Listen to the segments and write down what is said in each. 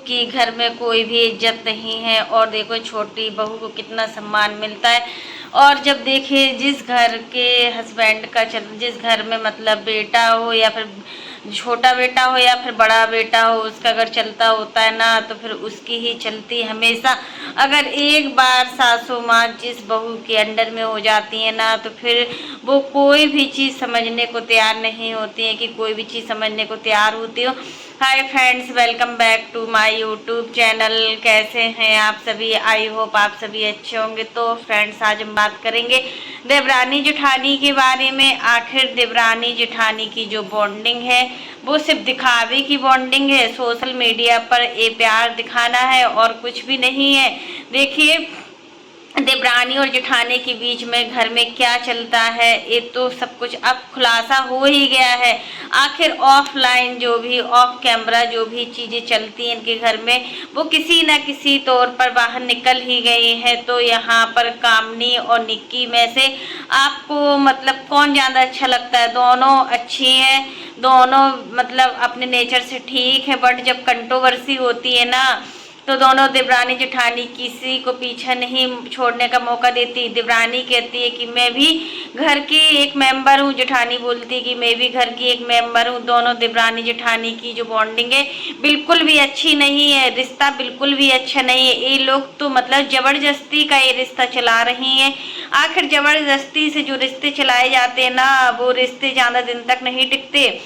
कि घर में कोई भी इज्जत नहीं है। और देखो छोटी बहू को कितना सम्मान मिलता है। और जब देखिए जिस घर के हस्बैंड का जिस घर में मतलब बेटा हो या फिर छोटा बेटा हो या फिर बड़ा बेटा हो, उसका अगर चलता होता है ना तो फिर उसकी ही चलती हमेशा। अगर एक बार सासू माँ जिस बहू के अंडर में हो जाती है ना तो फिर वो कोई भी चीज़ समझने को तैयार नहीं होती है कि कोई भी चीज़ समझने को तैयार होती हो। Hi friends, welcome back to my YouTube channel. कैसे हैं आप सभी? आई होप आप सभी अच्छे होंगे। तो फ्रेंड्स, आज हम बात करेंगे देवरानी जेठानी के बारे में। आखिर देवरानी जेठानी की जो बॉन्डिंग है वो सिर्फ दिखावे की बॉन्डिंग है, सोशल मीडिया पर ये प्यार दिखाना है और कुछ भी नहीं है। देखिए देवरानी और जेठानी के बीच में घर में क्या चलता है ये तो सब कुछ अब खुलासा हो ही गया है। आखिर ऑफलाइन जो भी ऑफ कैमरा जो भी चीज़ें चलती हैं इनके घर में वो किसी न किसी तौर पर बाहर निकल ही गई है। तो यहाँ पर कामनी और निक्की में से आपको मतलब कौन ज़्यादा अच्छा लगता है? दोनों अच्छी हैं, दोनों मतलब अपने नेचर से ठीक है, बट जब कंट्रोवर्सी होती है ना तो दोनों देवरानी जेठानी किसी को पीछा नहीं छोड़ने का मौका देती। देवरानी कहती है कि मैं भी घर की एक मेंबर हूँ, जेठानी बोलती है कि मैं भी घर की एक मेंबर हूँ। दोनों देवरानी जेठानी की जो बॉन्डिंग है बिल्कुल भी अच्छी नहीं है, रिश्ता बिल्कुल भी अच्छा नहीं है। ये लोग तो मतलब जबरदस्ती का ये रिश्ता चला रही हैं। आखिर जबरदस्ती से जो रिश्ते चलाए जाते हैं ना वो रिश्ते ज़्यादा दिन तक नहीं टिकते।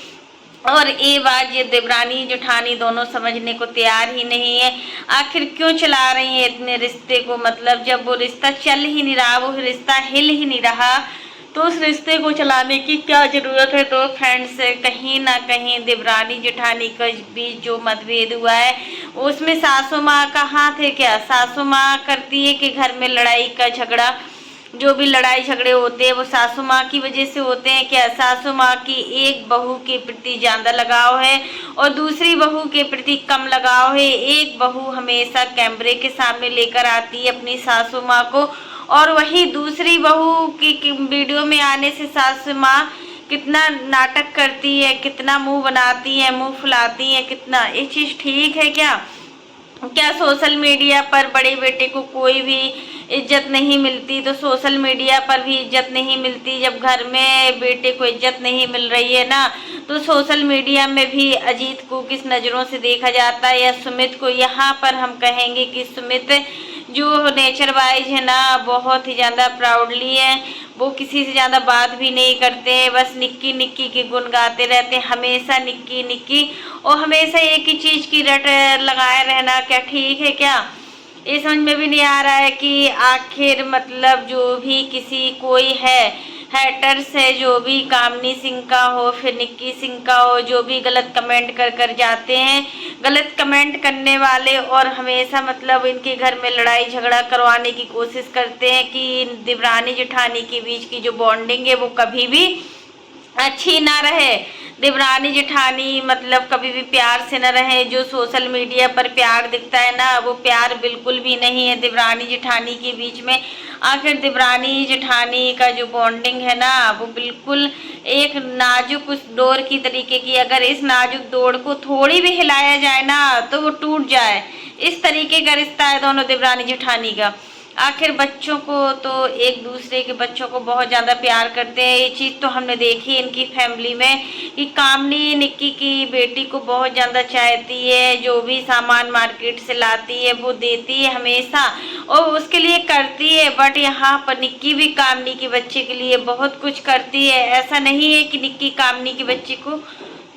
और ये बात ये देवरानी जेठानी दोनों समझने को तैयार ही नहीं है। आखिर क्यों चला रही है इतने रिश्ते को? मतलब जब वो रिश्ता चल ही नहीं रहा, वो रिश्ता हिल ही नहीं रहा, तो उस रिश्ते को चलाने की क्या जरूरत है? तो फ्रेंड्स, कहीं ना कहीं देवरानी जेठानी के बीच जो मतभेद हुआ है उसमें सासू माँ का हाथ है क्या? सासू माँ करती है कि घर में लड़ाई का झगड़ा, जो भी लड़ाई झगड़े होते हैं वो सासू माँ की वजह से होते हैं क्या? सासू माँ की एक बहू के प्रति ज़्यादा लगाव है और दूसरी बहू के प्रति कम लगाव है। एक बहू हमेशा कैमरे के सामने लेकर आती है अपनी सासू माँ को, और वही दूसरी बहू की वीडियो में आने से सासू माँ कितना नाटक करती है, कितना मुंह बनाती है, मुंह फुलाती है, कितना। ये चीज़ ठीक है क्या? क्या सोशल मीडिया पर बड़े बेटे को कोई भी इज्जत नहीं मिलती तो सोशल मीडिया पर भी इज्जत नहीं मिलती? जब घर में बेटे को इज्जत नहीं मिल रही है ना तो सोशल मीडिया में भी अजीत को किस नज़रों से देखा जाता है या सुमित को? यहाँ पर हम कहेंगे कि सुमित जो नेचर वाइज है ना बहुत ही ज़्यादा प्राउडली है। वो किसी से ज़्यादा बात भी नहीं करते हैं, बस निक्की निक्की के गुण गाते रहते हैं, हमेशा निक्की निक्की, और हमेशा एक ही चीज़ की रट लगाए रहना क्या ठीक है क्या? ये समझ में भी नहीं आ रहा है कि आखिर मतलब जो भी किसी कोई है हैटर्स है, जो भी कामनी सिंह का हो फिर निक्की सिंह का हो, जो भी गलत कमेंट कर जाते हैं, गलत कमेंट करने वाले, और हमेशा मतलब इनके घर में लड़ाई झगड़ा करवाने की कोशिश करते हैं कि देवरानी जेठानी के बीच की जो बॉन्डिंग है वो कभी भी अच्छी ना रहे। देवरानी जेठानी मतलब कभी भी प्यार से न रहे। जो सोशल मीडिया पर प्यार दिखता है ना वो प्यार बिल्कुल भी नहीं है देवरानी जेठानी के बीच में। आखिर देवरानी जेठानी का जो बॉन्डिंग है ना वो बिल्कुल एक नाजुक उस डोर की तरीके की, अगर इस नाजुक डोर को थोड़ी भी हिलाया जाए ना तो वो टूट जाए, इस तरीके का रिश्ता है दोनों देवरानी जेठानी का। आखिर बच्चों को तो एक दूसरे के बच्चों को बहुत ज़्यादा प्यार करते हैं। ये चीज़ तो हमने देखी इनकी फैमिली में कि कामनी निक्की की बेटी को बहुत ज़्यादा चाहती है, जो भी सामान मार्केट से लाती है वो देती है हमेशा और उसके लिए करती है। बट यहाँ पर निक्की भी कामनी के बच्चे के लिए बहुत कुछ करती है। ऐसा नहीं है कि निक्की कामनी के बच्चे को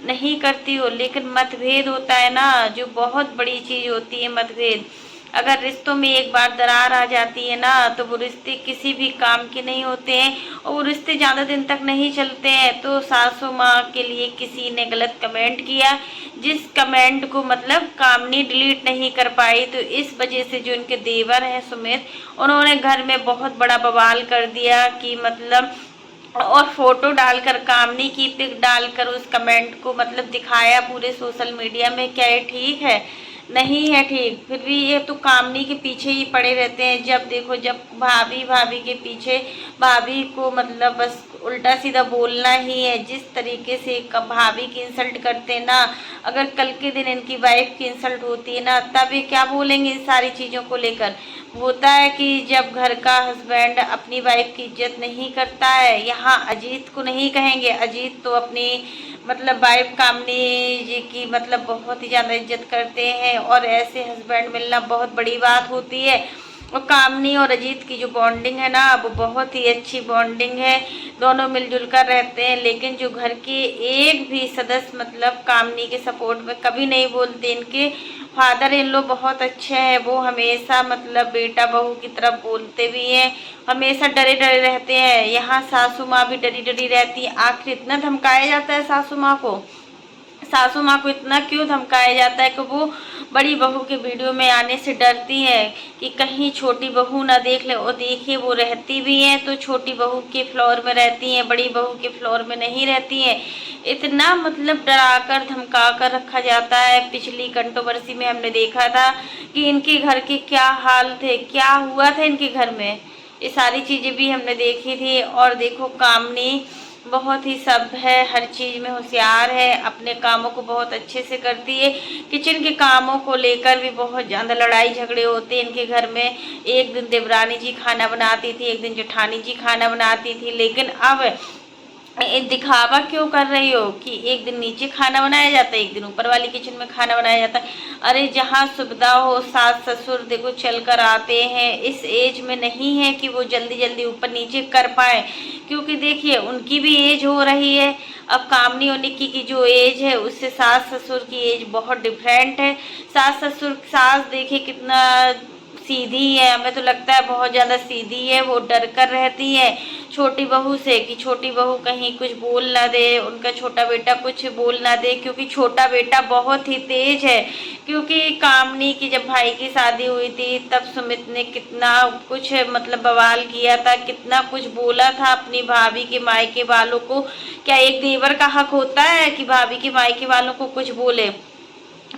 नहीं करती हो, लेकिन मतभेद होता है ना जो बहुत बड़ी चीज़ होती है मतभेद। अगर रिश्तों में एक बार दरार आ जाती है ना तो वो रिश्ते किसी भी काम के नहीं होते हैं और वो रिश्ते ज़्यादा दिन तक नहीं चलते हैं। तो सासू माँ के लिए किसी ने गलत कमेंट किया, जिस कमेंट को मतलब कामनी डिलीट नहीं कर पाई, तो इस वजह से जो उनके देवर हैं सुमित, उन्होंने घर में बहुत बड़ा बवाल कर दिया कि मतलब, और फोटो डालकर कामनी की पिक डालकर उस कमेंट को मतलब दिखाया पूरे सोशल मीडिया में। क्या ये ठीक है? नहीं है ठीक। फिर भी ये तो कामनी के पीछे ही पड़े रहते हैं। जब देखो जब भाभी भाभी के पीछे, भाभी को मतलब बस उल्टा सीधा बोलना ही है। जिस तरीके से भाभी की इंसल्ट करते हैं ना, अगर कल के दिन इनकी वाइफ की इंसल्ट होती है ना, तब ये क्या बोलेंगे इन सारी चीज़ों को लेकर। होता है कि जब घर का हस्बैंड अपनी वाइफ की इज्जत नहीं करता है, यहाँ अजीत को नहीं कहेंगे, अजीत तो अपनी मतलब वाइफ कामनी जी की मतलब बहुत ही ज़्यादा इज्जत करते हैं, और ऐसे हस्बैंड मिलना बहुत बड़ी बात होती है। और कामनी और अजीत की जो बॉन्डिंग है ना, वो बहुत ही अच्छी बॉन्डिंग है, दोनों मिलजुल कर रहते हैं। लेकिन जो घर के एक भी सदस्य मतलब कामनी के सपोर्ट में कभी नहीं बोलते। इनके फादर इन लोग बहुत अच्छे हैं, वो हमेशा मतलब बेटा बहू की तरफ बोलते भी हैं, हमेशा डरे डरे रहते हैं। यहाँ सासू माँ भी डरी डरी रहती है। आखिर इतना धमकाया जाता है सासू माँ को, सासू माँ को इतना क्यों धमकाया जाता है कि वो बड़ी बहू के वीडियो में आने से डरती है कि कहीं छोटी बहू ना देख ले। और देखिए वो रहती भी हैं तो छोटी बहू के फ्लोर में रहती हैं, बड़ी बहू के फ्लोर में नहीं रहती हैं। इतना मतलब डरा कर धमका कर रखा जाता है। पिछली कंट्रोवर्सी में हमने देखा था कि इनके घर के क्या हाल थे, क्या हुआ था इनके घर में, ये सारी चीज़ें भी हमने देखी थी। और देखो कामनी बहुत ही सभ्य है, हर चीज़ में होशियार है, अपने कामों को बहुत अच्छे से करती है। किचन के कामों को लेकर भी बहुत ज़्यादा लड़ाई झगड़े होते हैं इनके घर में। एक दिन देवरानी जी खाना बनाती थी, एक दिन जेठानी जी खाना बनाती थी। लेकिन अब दिखावा क्यों कर रही हो कि एक दिन नीचे खाना बनाया जाता है, एक दिन ऊपर वाली किचन में खाना बनाया जाता है। अरे जहाँ सुविधा हो, सास ससुर देखो चल कर आते हैं, इस एज में नहीं है कि वो जल्दी जल्दी ऊपर नीचे कर पाए, क्योंकि देखिए उनकी भी एज हो रही है। अब कामनी और निक्की की जो एज है उससे सास ससुर की एज बहुत डिफरेंट है। सास देखिए कितना सीधी है, हमें तो लगता है बहुत ज़्यादा सीधी है। वो डर कर रहती है छोटी बहू से कि छोटी बहू कहीं कुछ बोल ना दे, उनका छोटा बेटा कुछ बोल ना दे, क्योंकि छोटा बेटा बहुत ही तेज है। क्योंकि कामनी की जब भाई की शादी हुई थी तब सुमित ने कितना कुछ मतलब बवाल किया था, कितना कुछ बोला था अपनी भाभी के मायके वालों को। क्या एक देवर का हक होता है कि भाभी के मायके वालों को कुछ बोले?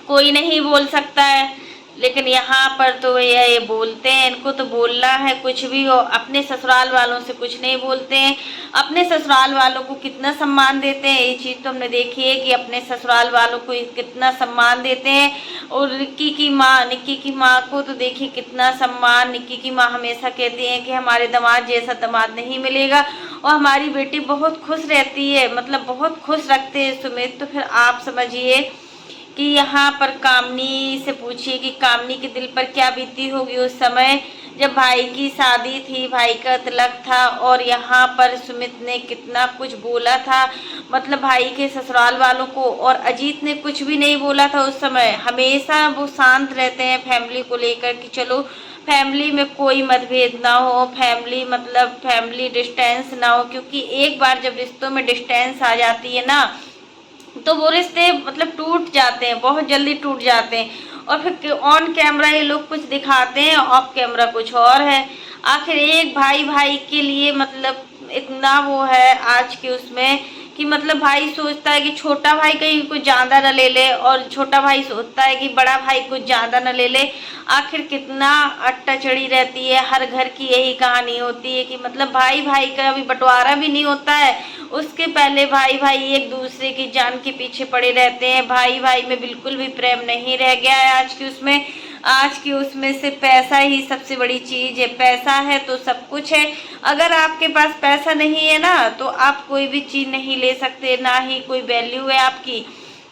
कोई नहीं बोल सकता है। लेकिन यहाँ पर तो ये बोलते हैं, इनको तो बोलना है कुछ भी हो। अपने ससुराल वालों से कुछ नहीं बोलते हैं, अपने ससुराल वालों को कितना सम्मान देते हैं, ये चीज़ तो हमने देखी है कि अपने ससुराल वालों को कितना सम्मान देते हैं। और निक्की की माँ को तो देखिए कितना सम्मान। निक्की की माँ हमेशा कहती हैं कि हमारे दामाद जैसा दामाद नहीं मिलेगा, और हमारी बेटी बहुत खुश रहती है, मतलब बहुत खुश रखते हैं सुमित। तो फिर आप समझिए कि यहाँ पर कामनी से पूछिए कि कामनी के दिल पर क्या बीती होगी उस समय जब भाई की शादी थी, भाई का तिलक था, और यहाँ पर सुमित ने कितना कुछ बोला था मतलब भाई के ससुराल वालों को। और अजीत ने कुछ भी नहीं बोला था उस समय, हमेशा वो शांत रहते हैं फैमिली को लेकर कि चलो फैमिली में कोई मतभेद ना हो, फैमिली मतलब फैमिली डिस्टेंस ना हो। क्योंकि एक बार जब रिश्तों में डिस्टेंस आ जाती है ना, तो वो रिश्ते मतलब टूट जाते हैं, बहुत जल्दी टूट जाते हैं। और फिर ऑन कैमरा ये लोग कुछ दिखाते हैं, ऑफ कैमरा कुछ और है। आखिर एक भाई भाई के लिए मतलब इतना वो है आज के उसमें कि मतलब भाई सोचता है कि छोटा भाई कहीं कुछ ज़्यादा न ले ले, और छोटा भाई सोचता है कि बड़ा भाई कुछ ज़्यादा न ले ले। आखिर कितना अट्टा चढ़ी रहती है। हर घर की यही कहानी होती है कि मतलब भाई भाई का अभी बंटवारा भी नहीं होता है, उसके पहले भाई भाई एक दूसरे की जान के पीछे पड़े रहते हैं। भाई भाई में बिल्कुल भी प्रेम नहीं रह गया है आज की उसमें। आज की उसमें से पैसा ही सबसे बड़ी चीज़ है, पैसा है तो सब कुछ है। अगर आपके पास पैसा नहीं है ना, तो आप कोई भी चीज़ नहीं ले सकते, ना ही कोई वैल्यू है आपकी।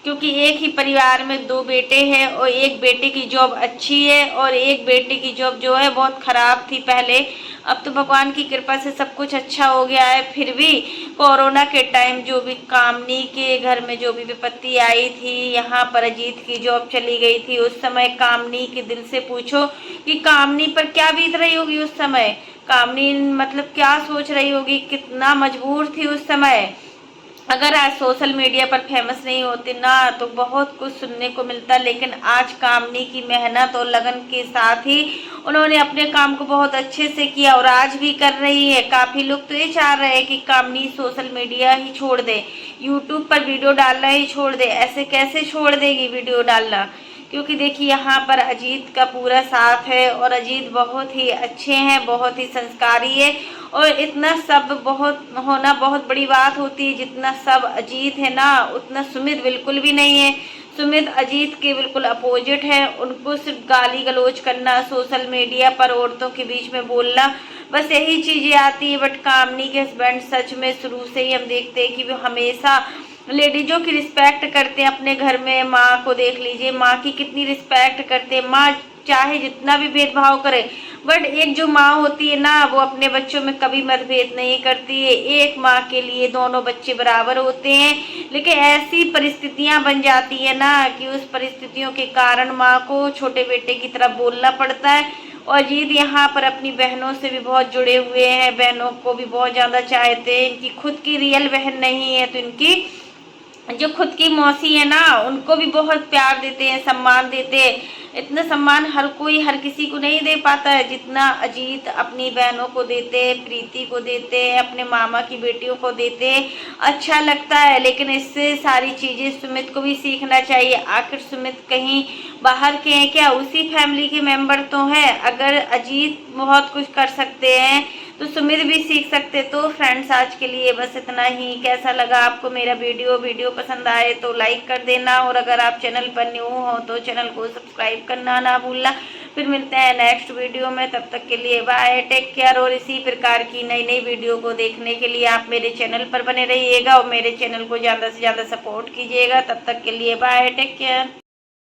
क्योंकि एक ही परिवार में दो बेटे हैं, और एक बेटे की जॉब अच्छी है और एक बेटे की जॉब जो है बहुत ख़राब थी पहले। अब तो भगवान की कृपा से सब कुछ अच्छा हो गया है। फिर भी कोरोना के टाइम जो भी कामनी के घर में जो भी विपत्ति आई थी, यहाँ पर अजीत की जॉब चली गई थी, उस समय कामनी के दिल से पूछो कि कामनी पर क्या बीत रही होगी उस समय। कामनी मतलब क्या सोच रही होगी, कितना मजबूर थी उस समय। अगर आज सोशल मीडिया पर फेमस नहीं होती ना, तो बहुत कुछ सुनने को मिलता। लेकिन आज कामनी की मेहनत और लगन के साथ ही उन्होंने अपने काम को बहुत अच्छे से किया, और आज भी कर रही है। काफ़ी लोग तो ये चाह रहे हैं कि कामनी सोशल मीडिया ही छोड़ दे, यूट्यूब पर वीडियो डालना ही छोड़ दे। ऐसे कैसे छोड़ देगी वीडियो डालना? क्योंकि देखिए यहाँ पर अजीत का पूरा साथ है, और अजीत बहुत ही अच्छे हैं, बहुत ही संस्कारी है, और इतना सब बहुत होना बहुत बड़ी बात होती है। जितना सब अजीत है ना, उतना सुमित बिल्कुल भी नहीं है। सुमित अजीत के बिल्कुल अपोजिट है। उनको सिर्फ गाली गलौज करना, सोशल मीडिया पर औरतों के बीच में बोलना, बस यही चीज़ें आती है। बट कामनी के हस्बैंड सच में शुरू से ही हम देखते हैं कि वो हमेशा लेडीजों की रिस्पेक्ट करते हैं। अपने घर में माँ को देख लीजिए, माँ की कितनी रिस्पेक्ट करते हैं। माँ चाहे जितना भी भेदभाव करे, बट एक जो माँ होती है ना, वो अपने बच्चों में कभी मतभेद नहीं करती है। एक माँ के लिए दोनों बच्चे बराबर होते हैं। लेकिन ऐसी परिस्थितियां बन जाती है ना कि उस परिस्थितियों के कारण माँ को छोटे बेटे की तरह बोलना पड़ता है। और अजीत यहाँ पर अपनी बहनों से भी बहुत जुड़े हुए हैं, बहनों को भी बहुत ज़्यादा चाहते हैं। इनकी खुद की रियल बहन नहीं है, तो इनकी जो खुद की मौसी है ना, उनको भी बहुत प्यार देते हैं, सम्मान देते हैं। इतना सम्मान हर कोई हर किसी को नहीं दे पाता है जितना अजीत अपनी बहनों को देते हैं, प्रीति को देते हैं, अपने मामा की बेटियों को देते हैं। अच्छा लगता है। लेकिन इससे सारी चीज़ें सुमित को भी सीखना चाहिए। आखिर सुमित कहीं बाहर के हैं क्या? उसी फैमिली के मेंबर तो हैं। अगर अजीत बहुत कुछ कर सकते हैं तो सुमित भी सीख सकते। तो फ्रेंड्स, आज के लिए बस इतना ही। कैसा लगा आपको मेरा वीडियो पसंद आए तो लाइक कर देना, और अगर आप चैनल पर न्यू हो तो चैनल को सब्सक्राइब करना ना भूलना। फिर मिलते हैं नेक्स्ट वीडियो में, तब तक के लिए बाय, टेक केयर। और इसी प्रकार की नई नई वीडियो को देखने के लिए आप मेरे चैनल पर बने रहिएगा और मेरे चैनल को ज़्यादा से ज़्यादा सपोर्ट कीजिएगा। तब तक के लिए बाय, टेक केयर।